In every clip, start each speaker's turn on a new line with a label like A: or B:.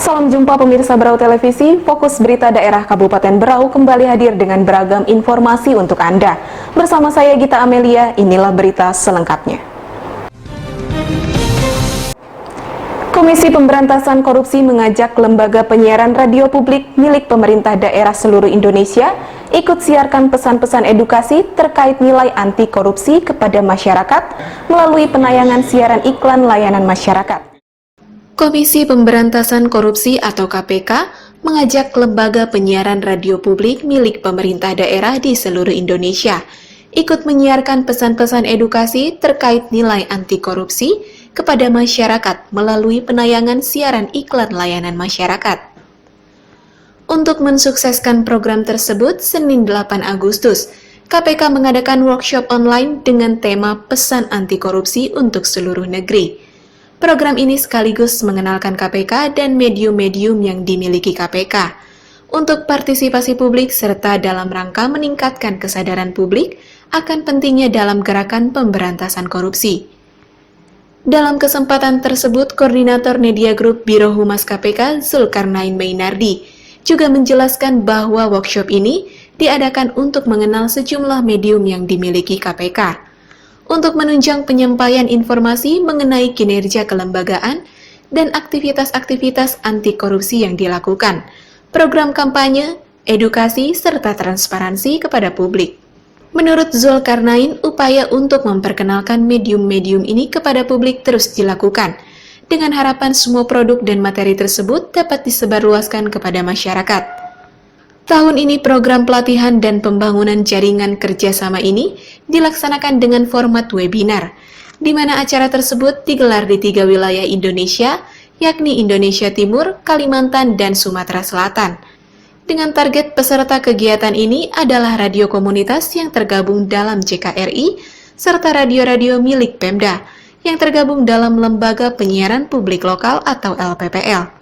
A: Salam jumpa pemirsa Berau Televisi, Fokus Berita Daerah Kabupaten Berau kembali hadir dengan beragam informasi untuk Anda. Bersama saya Gita Amelia, inilah berita selengkapnya. Komisi Pemberantasan Korupsi mengajak lembaga penyiaran radio publik milik pemerintah daerah seluruh Indonesia ikut siarkan pesan-pesan edukasi terkait nilai anti korupsi kepada masyarakat melalui penayangan siaran iklan layanan masyarakat. Komisi Pemberantasan Korupsi atau KPK mengajak lembaga penyiaran radio publik milik pemerintah daerah di seluruh Indonesia ikut menyiarkan pesan-pesan edukasi terkait nilai anti korupsi kepada masyarakat melalui penayangan siaran iklan layanan masyarakat. Untuk mensukseskan program tersebut, Senin 8 Agustus, KPK mengadakan workshop online dengan tema Pesan Anti Korupsi untuk seluruh negeri. Program ini sekaligus mengenalkan KPK dan medium-medium yang dimiliki KPK untuk partisipasi publik serta dalam rangka meningkatkan kesadaran publik akan pentingnya dalam gerakan pemberantasan korupsi. Dalam kesempatan tersebut, Koordinator Media Group Biro Humas KPK Zulkarnain Mainardi juga menjelaskan bahwa workshop ini diadakan untuk mengenal sejumlah medium yang dimiliki KPK. Untuk menunjang penyampaian informasi mengenai kinerja kelembagaan dan aktivitas-aktivitas anti korupsi yang dilakukan, program kampanye, edukasi, serta transparansi kepada publik. Menurut Zulkarnain, upaya untuk memperkenalkan medium-medium ini kepada publik terus dilakukan, dengan harapan semua produk dan materi tersebut dapat disebarluaskan kepada masyarakat. Tahun ini program pelatihan dan pembangunan jaringan kerjasama ini dilaksanakan dengan format webinar, di mana acara tersebut digelar di 3 wilayah Indonesia, yakni Indonesia Timur, Kalimantan, dan Sumatera Selatan. Dengan target peserta kegiatan ini adalah radio komunitas yang tergabung dalam JKRI, serta radio-radio milik Pemda, yang tergabung dalam Lembaga Penyiaran Publik Lokal atau LPPL.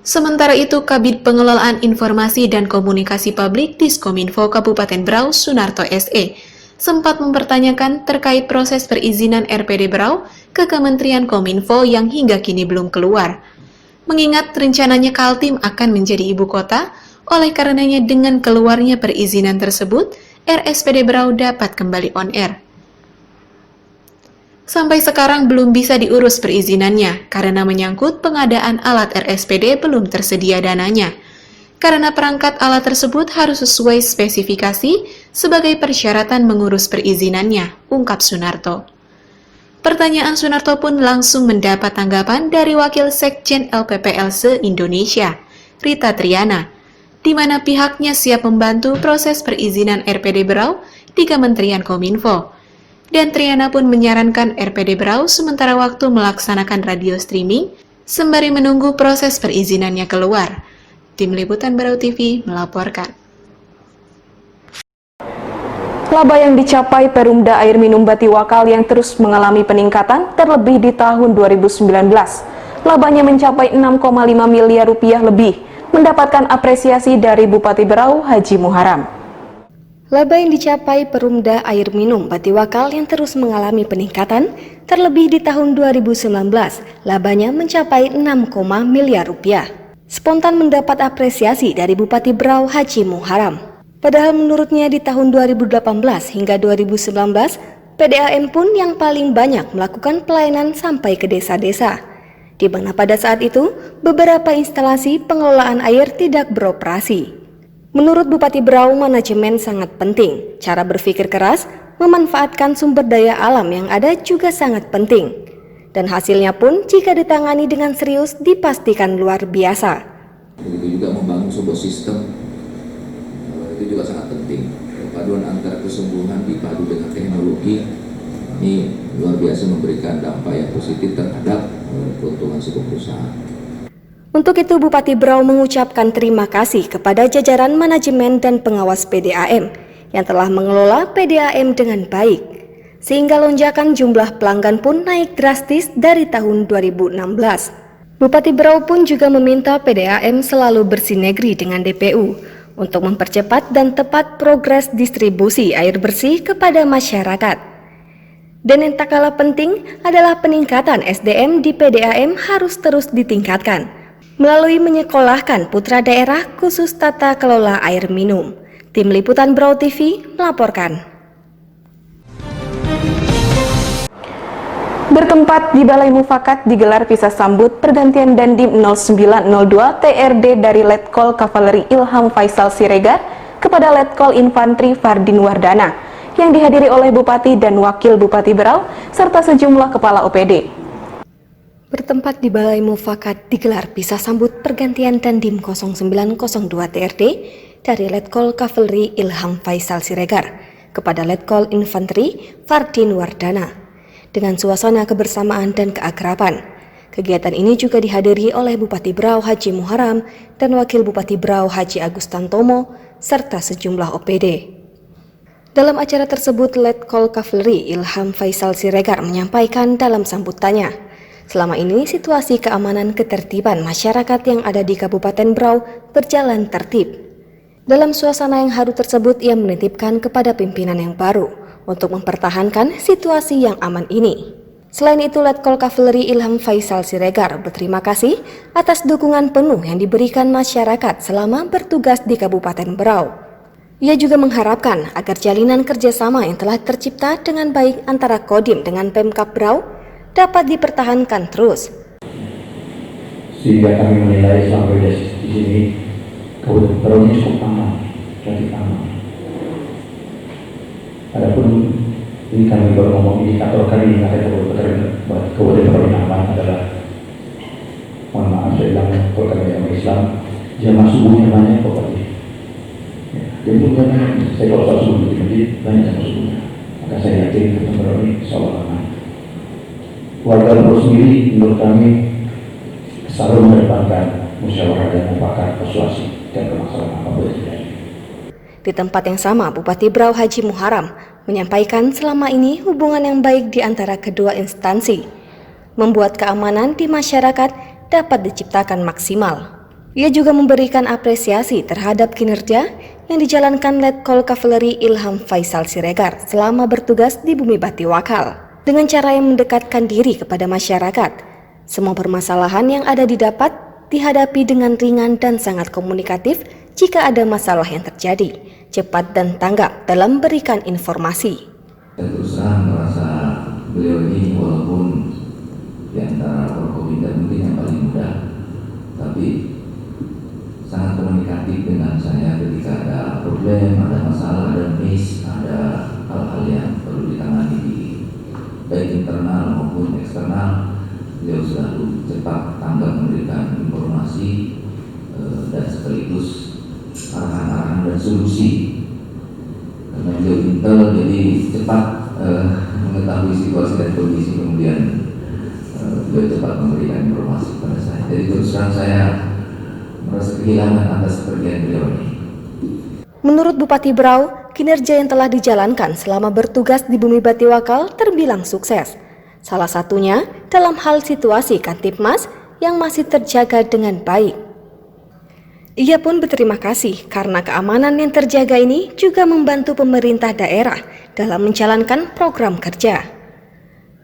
A: Sementara itu, Kabid Pengelolaan Informasi dan Komunikasi Publik Diskominfo Kabupaten Berau, Sunarto SE, sempat mempertanyakan terkait proses perizinan RPD Berau ke Kementerian Kominfo yang hingga kini belum keluar. Mengingat rencananya Kaltim akan menjadi ibu kota, oleh karenanya dengan keluarnya perizinan tersebut, RSPD Berau dapat kembali on air. Sampai sekarang belum bisa diurus perizinannya karena menyangkut pengadaan alat RSPD belum tersedia dananya. Karena perangkat alat tersebut harus sesuai spesifikasi sebagai persyaratan mengurus perizinannya, ungkap Sunarto. Pertanyaan Sunarto pun langsung mendapat tanggapan dari Wakil Sekjen LPPL se-Indonesia, Rita Triana, di mana pihaknya siap membantu proses perizinan RPD Berau di Kementerian Kominfo. Dan Triana pun menyarankan RPD Berau sementara waktu melaksanakan radio streaming sembari menunggu proses perizinannya keluar. Tim Liputan Berau TV melaporkan. Laba yang dicapai Perumda Air Minum Batiwakal yang terus mengalami peningkatan terlebih di tahun 2019. Labanya mencapai 6,5 miliar rupiah lebih, mendapatkan apresiasi dari Bupati Berau Haji Muharam.
B: Laba yang dicapai Perumda Air Minum Batiwakal yang terus mengalami peningkatan, terlebih di tahun 2019, labanya mencapai 6, miliar rupiah. Spontan mendapat apresiasi dari Bupati Berau Haji Muharam. Padahal menurutnya di tahun 2018 hingga 2019, PDAM pun yang paling banyak melakukan pelayanan sampai ke desa-desa, di mana pada saat itu beberapa instalasi pengelolaan air tidak beroperasi. Menurut Bupati Berau, manajemen sangat penting. Cara berpikir keras, memanfaatkan sumber daya alam yang ada juga sangat penting. Dan hasilnya pun jika ditangani dengan serius dipastikan luar biasa.
C: Begitu juga membangun sebuah sistem, itu juga sangat penting. Paduan antara kesembuhan dipadu dengan teknologi, ini luar biasa memberikan dampak yang positif terhadap keuntungan sebuah perusahaan.
B: Untuk itu, Bupati Berau mengucapkan terima kasih kepada jajaran manajemen dan pengawas PDAM yang telah mengelola PDAM dengan baik, sehingga lonjakan jumlah pelanggan pun naik drastis dari tahun 2016. Bupati Berau pun juga meminta PDAM selalu bersinergi dengan DPU untuk mempercepat dan tepat progres distribusi air bersih kepada masyarakat. Dan yang tak kalah penting adalah peningkatan SDM di PDAM harus terus ditingkatkan melalui menyekolahkan putra daerah khusus tata kelola air minum. Tim Liputan Brau TV melaporkan.
A: Bertempat di Balai Mufakat digelar pisah sambut pergantian Dandim 0902 TRD dari Letkol Kavaleri Ilham Faisal Siregar kepada Letkol Infantri Fardin Wardana yang dihadiri oleh Bupati dan Wakil Bupati Berau serta sejumlah kepala OPD.
B: Bertempat di Balai Mufakat digelar pisah sambut pergantian Dandim 0902 TRD dari Letkol Kavaleri Ilham Faisal Siregar kepada Letkol Infantri Fardin Wardana dengan suasana kebersamaan dan keakraban. Kegiatan ini juga dihadiri oleh Bupati Berau Haji Muharam dan Wakil Bupati Berau Haji Agustantomo serta sejumlah OPD. Dalam acara tersebut, Letkol Kavaleri Ilham Faisal Siregar menyampaikan dalam sambutannya, selama ini situasi keamanan ketertiban masyarakat yang ada di Kabupaten Berau berjalan tertib. Dalam suasana yang haru tersebut, ia menitipkan kepada pimpinan yang baru untuk mempertahankan situasi yang aman ini. Selain itu, Letkol Kavaleri Ilham Faisal Siregar berterima kasih atas dukungan penuh yang diberikan masyarakat selama bertugas di Kabupaten Berau. Ia juga mengharapkan agar jalinan kerjasama yang telah tercipta dengan baik antara Kodim dengan Pemkab Berau dapat dipertahankan terus.
D: Sehingga kami menilai sampai di sini Kabupaten Berau ini cukup aman, relatif aman. Adapun ini kami baru ngomong indikator kami Kabupaten Berau ini aman adalah, mohon maaf saya bilang kalau kami yang Islam, jamaah subuhnya banyak pokoknya. Jadi bukan saya kalau sholat subuh di masjid banyak sama subuhnya, maka saya yakin Kabupaten Berau ini insya Allah aman. Warga Berau sendiri menurut kami selalu mengedepankan musyawarah dan mufakat, persuasi dan permasalahan apapun yang terjadi.
B: Di tempat yang sama, Bupati Berau Haji Muharam menyampaikan selama ini hubungan yang baik di antara kedua instansi membuat keamanan di masyarakat dapat diciptakan maksimal. Ia juga memberikan apresiasi terhadap kinerja yang dijalankan Letkol Kavaleri Ilham Faisal Siregar selama bertugas di Bumi Bati Wakal dengan cara yang mendekatkan diri kepada masyarakat. Semua permasalahan yang ada didapat dihadapi dengan ringan dan sangat komunikatif. Jika ada masalah yang terjadi, cepat dan tanggap dalam berikan informasi.
C: Saya terus terang merasa beliau ini walaupun di antara Forkopimda mungkin yang paling muda, tapi sangat komunikatif dengan saya ketika ada problem, ada masalah, ada miss, ada hal-hal yang perlu ditangani di baik internal maupun eksternal. Beliau selalu cepat tanggap memberikan informasi dan sekaligus arahan-arahan dan solusi. Karena beliau intel, jadi cepat mengetahui situasi dan kondisi, kemudian beliau cepat memberikan informasi kepada saya. Jadi terus terang saya merasa kehilangan atas kepergian beliau ini.
B: Menurut Bupati Berau, kinerja yang telah dijalankan selama bertugas di Bumi Bati Wakal terbilang sukses. Salah satunya dalam hal situasi Kantipmas yang masih terjaga dengan baik. Ia pun berterima kasih karena keamanan yang terjaga ini juga membantu pemerintah daerah dalam menjalankan program kerja.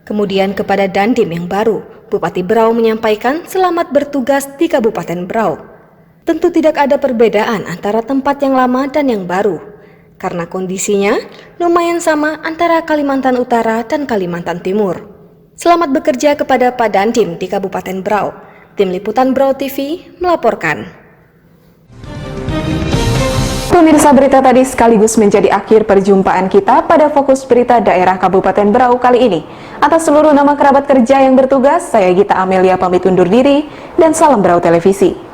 B: Kemudian kepada Dandim yang baru, Bupati Berau menyampaikan selamat bertugas di Kabupaten Berau. Tentu tidak ada perbedaan antara tempat yang lama dan yang baru, karena kondisinya lumayan sama antara Kalimantan Utara dan Kalimantan Timur. Selamat bekerja kepada Pak Dandim di Kabupaten Berau. Tim Liputan Brau TV melaporkan.
A: Pemirsa, berita tadi sekaligus menjadi akhir perjumpaan kita pada Fokus Berita Daerah Kabupaten Berau kali ini. Atas seluruh nama kerabat kerja yang bertugas, saya Gita Amelia pamit undur diri dan salam Berau Televisi.